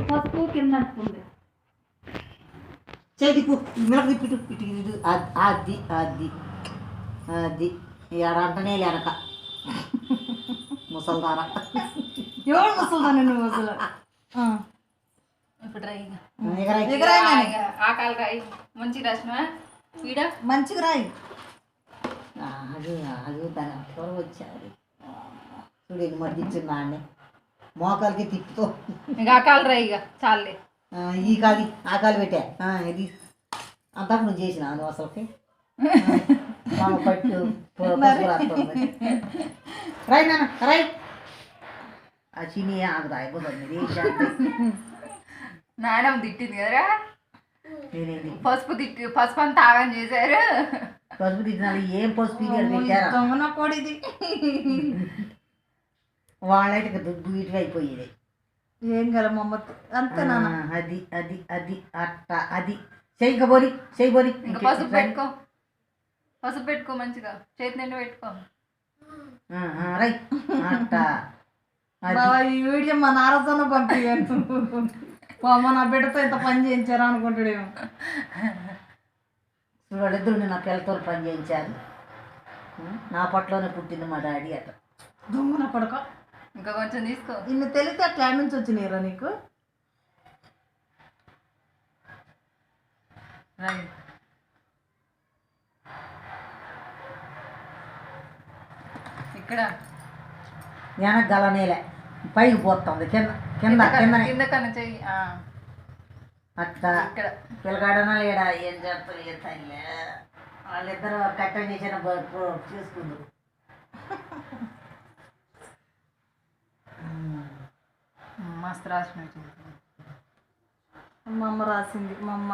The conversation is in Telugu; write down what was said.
పసుపు కింద చేతికు మిలక తిప్పిటు ఇటు అది అది అది అంటనే లేనక ముసల్దారా ఎవరు ముసల్దాను నువ్వు అసలు ఇప్పుడు రాయి ఎగరాయి ఆకాలు రాయి మంచి రచన ఈడ మంచిగా రాయి అది అది దాని ఎవరు వచ్చారు చూడు మర్దించిన నాన్నే మోకాలకి తిప్పుతో ఇక ఆకాలు రాయి ఇక చాలే ఈ కాది ఆ కాలు పెట్టా ఇది అంతా నువ్వు చేసిన నువ్వు అసలుకి పట్టు రై నాన్న రై ఆ చిని ఆగుదా అయిపోతుంది నాయనమ్మ తిట్టింది కదరా నేనేంటి పసుపు అంతా ఆగం చేశారు పసుపు తిట్టినాడు ఏం పసుపు పెట్టారా దొంగన పొడిది వాళ్ళైతే దుడ్డు ఇటుగా అయిపోయేది ఏం గల మమ్మత్ అంతేనా అది అది అది అట్ట అది చెయ్యి బోరి చెయ్యి బోరి ఇంకా పసుపు పెట్టుకో మంచిగా చేతి నిండా పెట్టుకో రై అట్ట ఈ వీడియో మా నారదన్న పంపించాను నా బిడ్డతో ఇంత పని చేయించారా అనుకుంటాడేమో వాళ్ళిద్దరు నా పిల్లతో పని చేయించారు నా పట్లోనే పుట్టింది మా డాడీ అట దొంగన పడక ఇంకా కొంచెం తీసుకో ఇన్ని తెలితే అట్లా నుంచి వచ్చినాయిరా నీకు ఇక్కడ వెనక గలనేలే పైకి పోతుంది కింద కింద కింద కన్నా చెయ్యి అట్లా ఇక్కడ పిల్లగాడనా లేడా ఏం చేస్తారు ఏ తల్లే వాళ్ళిద్దరు కట్టం చేసిన చూసుకుందు మస్తు రాసిన మా అమ్మ రాసింది మా అమ్మ